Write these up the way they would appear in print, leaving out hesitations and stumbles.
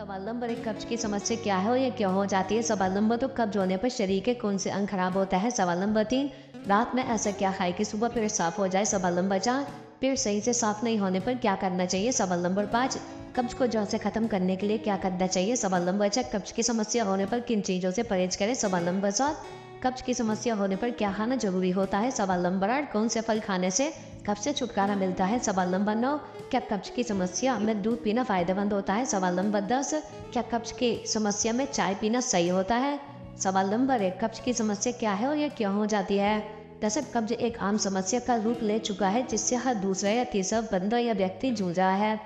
सवाल नंबर एक, कब्ज की समस्या क्या है और ये क्यों हो जाती है। सवाल नंबर दो, कब्ज होने पर शरीर के कौन से अंग खराब होता है। सवाल नंबर तीन, रात में ऐसा क्या खाए कि सुबह पेट साफ हो जाए। सवाल नंबर चार, पेट सही से साफ नहीं होने पर क्या करना चाहिए। सवाल नंबर पाँच, कब्ज को जड़ से खत्म करने के लिए क्या करना चाहिए। सवाल नंबर छह, कब्ज की समस्या होने पर किन चीजों से परहेज करें। सवाल नंबर सात, कब्ज की समस्या होने पर क्या खाना जरूरी होता है। सवाल नंबर आठ, कौन से फल खाने से कब्ज से छुटकारा मिलता है। सवाल नंबर नौ, क्या कब्ज की समस्या में दूध पीना फायदेमंद होता है। सवाल नंबर 10, क्या कब्ज की समस्या में चाय पीना सही होता है। सवाल नंबर 1, कब्ज की समस्या क्या है और यह क्यों हो जाती है। दरअसल कब्ज एक आम समस्या का रूप ले चुका है जिससे हर दूसरा या तीसरा बंदा या व्यक्ति जूझ रहा है।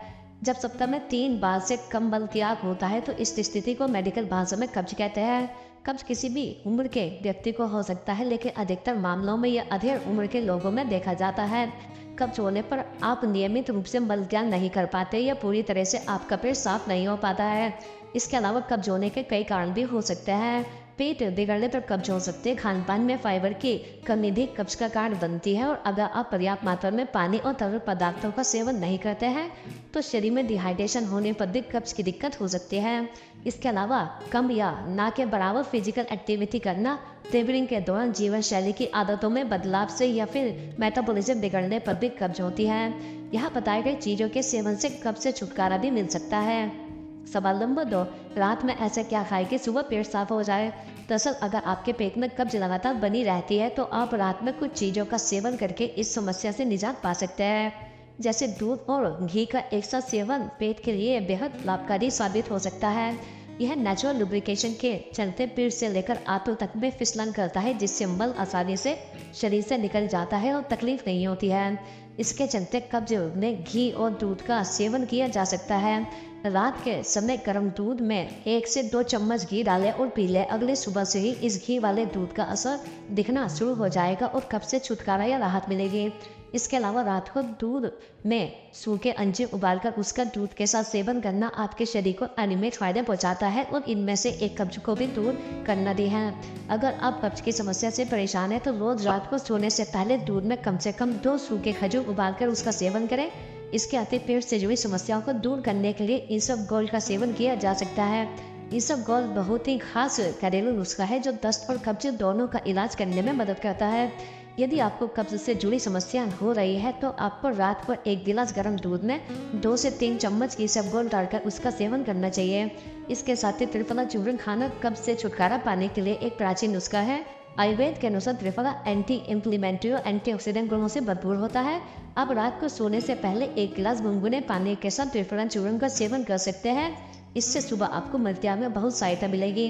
जब सप्ताह में 3 बार से कम बल त्याग होता है तो इस स्थिति को मेडिकल भाषा में कब्ज कहते हैं। कब्ज किसी भी उम्र के व्यक्ति को हो सकता है, लेकिन अधिकतर मामलों में यह अधेड़ उम्र के लोगों में देखा जाता है। कब्ज होने पर आप नियमित रूप से मल त्याग नहीं कर पाते या पूरी तरह से आपका पेट साफ नहीं हो पाता है। इसके अलावा कब्ज होने के कई कारण भी हो सकते हैं। पेट बिगड़ने पर कब्ज हो सकते हैं। खान पान में फाइबर की कमी भी कब्ज का कारण बनती है, और अगर आप पर्याप्त मात्रा में पानी और तरल पदार्थों का सेवन नहीं करते हैं तो शरीर में डिहाइड्रेशन होने पर भी कब्ज की दिक्कत हो सकती है। इसके अलावा कम या ना के बराबर फिजिकल एक्टिविटी करना, ट्रेवलिंग के दौरान जीवन शैली की आदतों में बदलाव से या फिर मेटाबॉलिज्म बिगड़ने पर भी कब्ज होती है। यहाँ बताए गए चीजों के सेवन से कब्ज से छुटकारा भी मिल सकता है। सवाल नंबर 2, रात में ऐसा क्या खाए कि सुबह पेट साफ हो जाए। दरअसल अगर आपके पेट में कब्ज लगातार बनी रहती है तो आप रात में कुछ चीज़ों का सेवन करके इस समस्या से निजात पा सकते हैं। जैसे दूध और घी का एक साथ सेवन पेट के लिए बेहद लाभकारी साबित हो सकता है। यह नेचुरल लुब्रिकेशन के चलते पेट से लेकर आंतों तक में फिसलन करता है, जिससे मल आसानी से शरीर से निकल जाता है और तकलीफ नहीं होती है। इसके चलते कब्ज में घी और दूध का सेवन किया जा सकता है। रात के समय गर्म दूध में 1 से 2 चम्मच घी डालें और पी लें। अगले सुबह से ही इस घी वाले दूध का असर दिखना शुरू हो जाएगा और कब्ज से छुटकारा या राहत मिलेगी। इसके अलावा रात को दूध में सूखे अंजीर उबालकर उसका दूध के साथ सेवन करना आपके शरीर को अनियमित फायदे पहुंचाता है, और इनमें से एक कब्ज को भी दूर करना भी है। अगर आप कब्ज की समस्या से परेशान हैं तो रोज रात को सोने से पहले दूध में कम से कम 2 सूखे खजूर उबालकर उसका सेवन करें। इसके अति पेट से जुड़ी समस्याओं को दूर करने के लिए इसबगोल का सेवन किया जा सकता है। इसबगोल बहुत ही खास घरेलू नुस्खा है जो दस्त और कब्ज दोनों का इलाज करने में मदद करता है। यदि आपको कब्ज से जुड़ी समस्या हो रही है तो आपको रात को 1 गिलास गर्म दूध में 2 से 3 चम्मच इसबगोल डालकर उसका सेवन करना चाहिए। इसके साथ ही त्रिफला चूर्ण खाना कब्ज से छुटकारा पाने के लिए एक प्राचीन नुस्खा है। आयुर्वेद के अनुसार त्रिफला एंटी इंफ्लेमेटरी और एंटीऑक्सीडेंट गुणों से भरपूर होता है। आप रात को सोने से पहले 1 गिलास गुनगुने पानी के साथ त्रिफला चूर्ण का सेवन कर सकते हैं। इससे सुबह आपको मलत्याग में बहुत सहायता मिलेगी।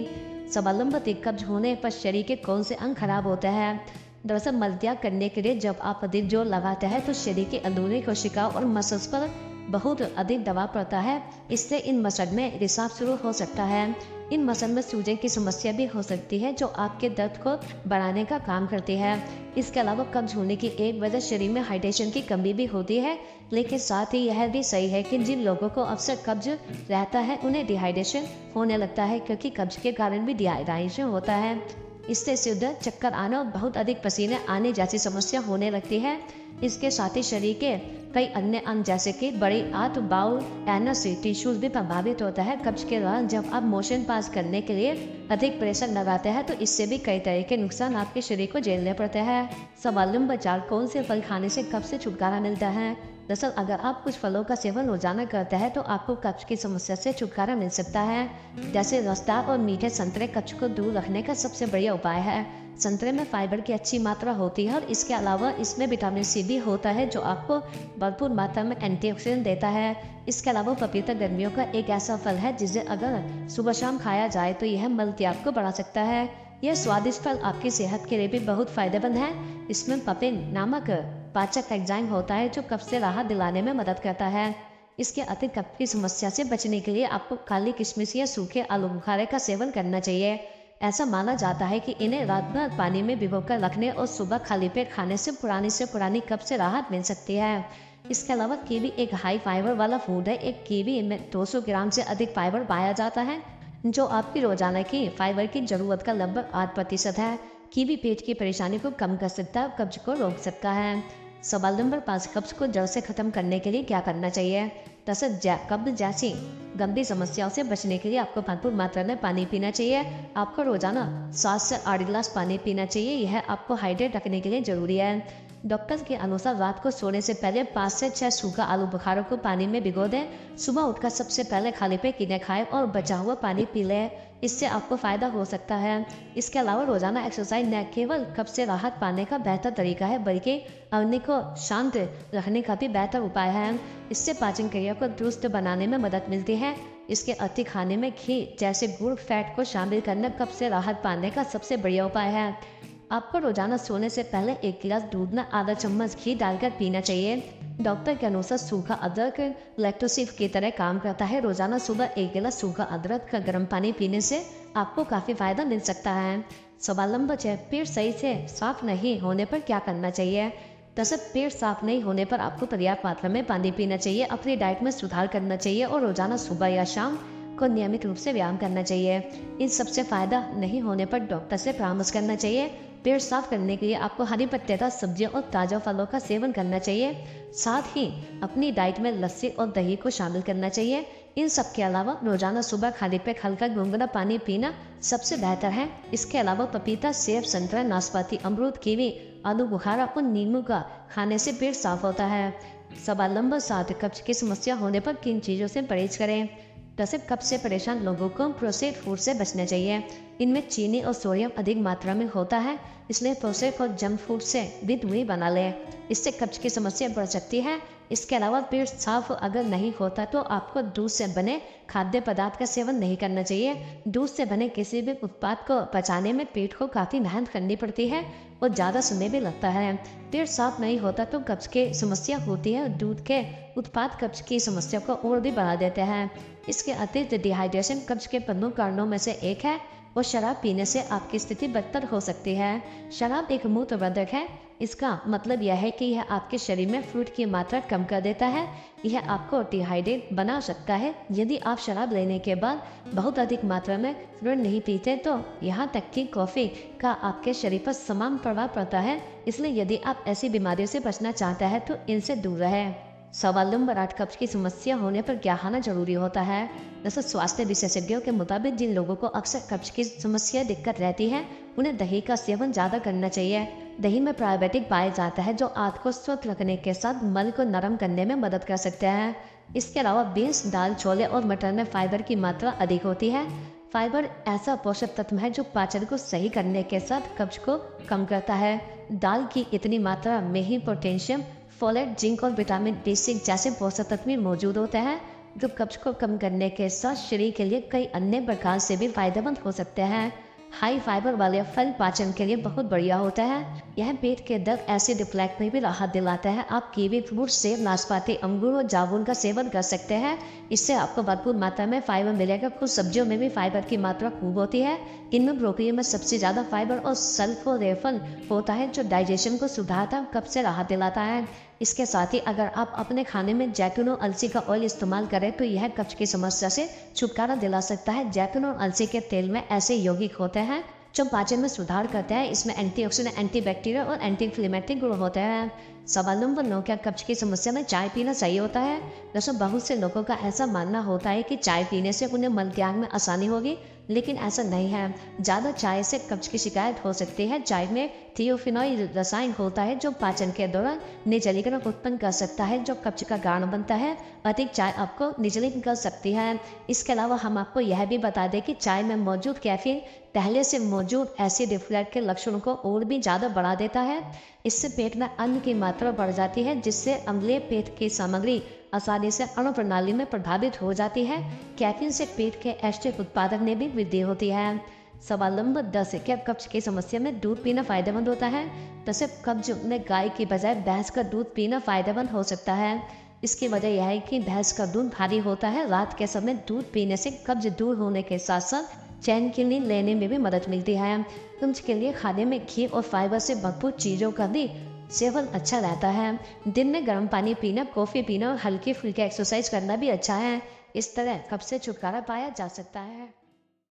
सवाल नंबर 3, कब्ज होने पर शरीर के कौन से अंग खराब होते हैं। दरअसल मलत्याग करने के लिए जब आप अधिक जोर लगाते हैं तो शरीर की अंदरूनी कोशिकाओं और मसल्स पर बहुत अधिक दबाव पड़ता है। इससे इन मसल में रिसाव शुरू हो सकता है। इन मसल में सूजन की समस्या भी हो सकती है जो आपके दर्द को बढ़ाने का काम करती है। इसके अलावा कब्ज होने की एक वजह शरीर में हाइड्रेशन की कमी भी होती है, लेकिन साथ ही यह भी सही है कि जिन लोगों को अक्सर कब्ज रहता है उन्हें डिहाइड्रेशन होने लगता है, क्योंकि कब्ज के कारण भी डिहाइड्रेशन होता है। इससे सिर दर्द, चक्कर आना और बहुत अधिक पसीने आने जैसी समस्या होने लगती है। इसके साथ ही शरीर के कई अन्य अंग जैसे कि बड़ी आंत, बाउल, एनस टिश्यूज भी प्रभावित होता है। कब्ज के दौरान जब आप मोशन पास करने के लिए अधिक प्रेशर लगाते हैं तो इससे भी कई तरह के नुकसान आपके शरीर को झेलने पड़ते हैं। सवाल नंबर 4, कौन से फल खाने से कब्ज से छुटकारा मिलता है। दरअसल अगर आप कुछ फलों का सेवन रोजाना करते हैं तो आपको कब्ज की समस्या से छुटकारा मिल सकता है। जैसे रसदार और मीठे संतरे कब्ज को दूर रखने का सबसे बढ़िया उपाय है। संतरे में फाइबर की अच्छी मात्रा होती है और इसके अलावा इसमें विटामिन सी भी होता है जो आपको भरपूर मात्रा में एंटीऑक्सीडेंट देता है। इसके अलावा पपीता गर्मियों का एक ऐसा फल है जिसे अगर सुबह शाम खाया जाए तो यह मल त्याग को बढ़ा सकता है। यह स्वादिष्ट फल आपकी सेहत के लिए भी बहुत फायदेमंद है। इसमें पपिन नामक पाचक एंजाइम होता है जो कब्ज से राहत दिलाने में मदद करता है। इसके अतिरिक्त कब्ज की समस्या से बचने के लिए आपको काली किशमिश या सूखे आलू बुखारे का सेवन करना चाहिए। ऐसा माना जाता है कि इन्हें रात भर पानी में भिगोकर रखने और सुबह खाली पेट खाने से पुरानी कब्ज से राहत मिल सकती है। इसके अलावा कीवी एक हाई फाइबर वाला फूड है। एक कीवी में 200 ग्राम से अधिक फाइबर पाया जाता है, जो आपकी रोजाना की फाइबर की जरूरत का लगभग 8% है। कीवी पेट की परेशानी को कम कर सकता है और कब्ज को रोक सकता है। सवाल नंबर 5, कब्ज को जड़ से खत्म करने के लिए क्या करना चाहिए। तसद कब्ज जैसी गंभीर समस्याओं से बचने के लिए आपको भरपूर मात्रा में पानी पीना चाहिए। आपको रोजाना 7 से 8 गिलास पानी पीना चाहिए। यह आपको हाइड्रेट रखने के लिए जरूरी है। डॉक्टर के अनुसार रात को सोने से पहले 5 से 6 सूखा आलू बुखारों को पानी में भिगो दें। सुबह उठकर सबसे पहले खाली पेट कीड़े खाएं और बचा हुआ पानी पी लें। इससे आपको फायदा हो सकता है। इसके अलावा रोजाना एक्सरसाइज न केवल कब्ज से राहत पाने का बेहतर तरीका है, बल्कि अग्नि को शांत रखने का भी बेहतर उपाय है। इससे पाचन क्रिया को दुरुस्त बनाने में मदद मिलती है। इसके अति खाने में घी जैसे गुड़ फैट को शामिल करना कब्ज से राहत पाने का सबसे बढ़िया उपाय है। आपको रोजाना सोने से पहले 1 गिलास दूध में आधा चम्मच घी डालकर पीना चाहिए। डॉक्टर के अनुसार सूखा अदरक लैक्टोसिव की तरह काम करता है। रोजाना सुबह 1 गिलास सूखा अदरक का गर्म पानी पीने से आपको काफी फायदा मिल सकता है। सवाल नंबर 6, पेट सही से साफ नहीं होने पर क्या करना चाहिए? दरअसल पेट साफ नहीं होने पर आपको पर्याप्त मात्रा में पानी पीना चाहिए, अपनी डाइट में सुधार करना चाहिए और रोजाना सुबह या शाम को नियमित रूप से व्यायाम करना चाहिए। इन सबसे फायदा नहीं होने पर डॉक्टर से परामर्श करना चाहिए। पेट साफ करने के लिए आपको हरी पत्तेदार सब्जियों और ताजा फलों का सेवन करना चाहिए। साथ ही अपनी डाइट में लस्सी और दही को शामिल करना चाहिए। इन सब के अलावा रोजाना सुबह खाली पेट हल्का गुनगुना पानी पीना सबसे बेहतर है। इसके अलावा पपीता, सेब, संतरा, नाशपाती, अमरूद, कीवी, आलू बुखारा और नींबू का खाने से पेट साफ होता है। सवाल नंबर 7, कब्ज की समस्या होने पर किन चीज़ों से परहेज करें? दरअसल कब्ज से परेशान लोगों को प्रोसेस्ड फूड से बचना चाहिए। इनमें चीनी और सोडियम अधिक मात्रा में होता है, इसलिए प्रोसेस्ड और जंक फूड से भी दूरी बना लें। इससे कब्ज की समस्या बढ़ सकती है। इसके अलावा पेट साफ अगर नहीं होता तो आपको दूध से बने खाद्य पदार्थ का सेवन नहीं करना चाहिए। दूध से बने किसी भी उत्पाद को पचाने में पेट को काफ़ी मेहनत करनी पड़ती है और ज़्यादा समय भी लगता है। पेट साफ नहीं होता तो कब्ज की समस्या होती है। दूध के उत्पाद कब्ज की समस्या को और भी बढ़ा देते हैं। इसके अतिरिक्त डिहाइड्रेशन कब्ज के प्रमुख कारणों में से एक है और शराब पीने से आपकी स्थिति बदतर हो सकती है। शराब एक मूत्रवर्धक है। इसका मतलब यह है कि यह आपके शरीर में फ्लूइड की मात्रा कम कर देता है। यह आपको डिहाइड्रेट बना सकता है। यदि आप शराब लेने के बाद बहुत अधिक मात्रा में फ्लूइड नहीं पीते तो यहाँ तक कि कॉफ़ी का आपके शरीर पर समान प्रभाव पड़ता है। इसलिए यदि आप ऐसी बीमारियों से बचना चाहते हैं तो इनसे दूर रहें। सवाल नंबर 8, कब्ज की समस्या होने पर क्या खाना जरूरी होता है? दरअसल स्वास्थ्य विशेषज्ञों के मुताबिक जिन लोगों को अक्सर कब्ज की समस्या दिक्कत रहती है उन्हें दही का सेवन ज़्यादा करना चाहिए। दही में प्रोबायोटिक पाया जाता है जो आंत को स्वस्थ रखने के साथ मल को नरम करने में मदद कर सकते हैं। इसके अलावा बीन्स, दाल, छोले और मटर में फाइबर की मात्रा अधिक होती है। फाइबर ऐसा पोषक तत्व है जो पाचन को सही करने के साथ कब्ज को कम करता है। दाल की इतनी मात्रा में ही पोटेशियम, फोलेट, जिंक और विटामिन B6 जैसे पोषक तत्व मौजूद होते हैं जो कब्ज को कम करने के साथ शरीर के लिए कई अन्य प्रकार से भी फायदेमंद हो सकते हैं। हाई फाइबर वाले फल पाचन के लिए बहुत बढ़िया होता है। यह पेट के दर्द, एसिड रिफ्लक्स में भी राहत दिलाता है। आप कीवी फ्रूट, सेब, नाशपाती, अंगूर और जामुन का सेवन कर सकते हैं। इससे आपको भरपूर मात्रा में फाइबर मिलेगा। कुछ सब्जियों में भी फाइबर की मात्रा खूब होती है। इनमें ब्रोकली में सबसे ज़्यादा फाइबर और सल्फोरेफन होता है जो डाइजेशन को सुधारता और कब्ज से राहत दिलाता है। इसके साथ ही अगर आप अपने खाने में जैतून और अलसी का ऑयल इस्तेमाल करें तो यह कब्ज की समस्या से छुटकारा दिला सकता है। जैतून और अलसी के तेल में ऐसे यौगिक होते हैं जो पाचन में सुधार करते हैं। इसमें एंटीऑक्सीडेंट, एंटीबैक्टीरियल और एंटी इन्फ्लेमेटरी गुण होते हैं। सवाल नंबर 9, क्या कब्ज की समस्या में चाय पीना सही होता है? दोस्तों बहुत से लोगों का ऐसा मानना होता है कि चाय पीने से उन्हें मल त्याग में आसानी होगी, लेकिन ऐसा नहीं है। ज़्यादा चाय से कब्ज की शिकायत हो सकती है। चाय में थियोफिनॉइल रसायन होता है जो पाचन के दौरान निर्जलीकरण उत्पन्न कर सकता है जो कब्ज का कारण बनता है। अधिक चाय आपको निर्जलीकरण कर सकती है। इसके अलावा हम आपको यह भी बता दें कि चाय में मौजूद कैफीन पहले से मौजूद एसिड रिफ्लक्स के लक्षणों को और भी ज़्यादा बढ़ा देता है। इससे पेट में अन्न की मात्रा बढ़ जाती है जिससे अम्लीय पेट की सामग्री आसानी से अणु प्रणाली में प्रभावित हो जाती है। कैफीन से पेट के एस्ट्रिक उत्पादन में भी वृद्धि होती है। सवाल नंबर 10, क्या कब्ज की समस्या में दूध पीना फायदेमंद होता है? वैसे कब्ज में गाय की बजाय भैंस का दूध पीना फायदेमंद हो सकता है। इसकी वजह यह है कि भैंस का दूध भारी होता है। रात के समय दूध पीने से कब्ज दूर होने के साथ साथ चैन की नींद लेने में भी मदद मिलती है। कब्ज के लिए खाने में घी और फाइबर से भरपूर चीज़ों का भी सेवन अच्छा रहता है। दिन में गर्म पानी पीना, कॉफ़ी पीना और हल्की फुल्की एक्सरसाइज करना भी अच्छा है। इस तरह कब्ज से छुटकारा पाया जा सकता है।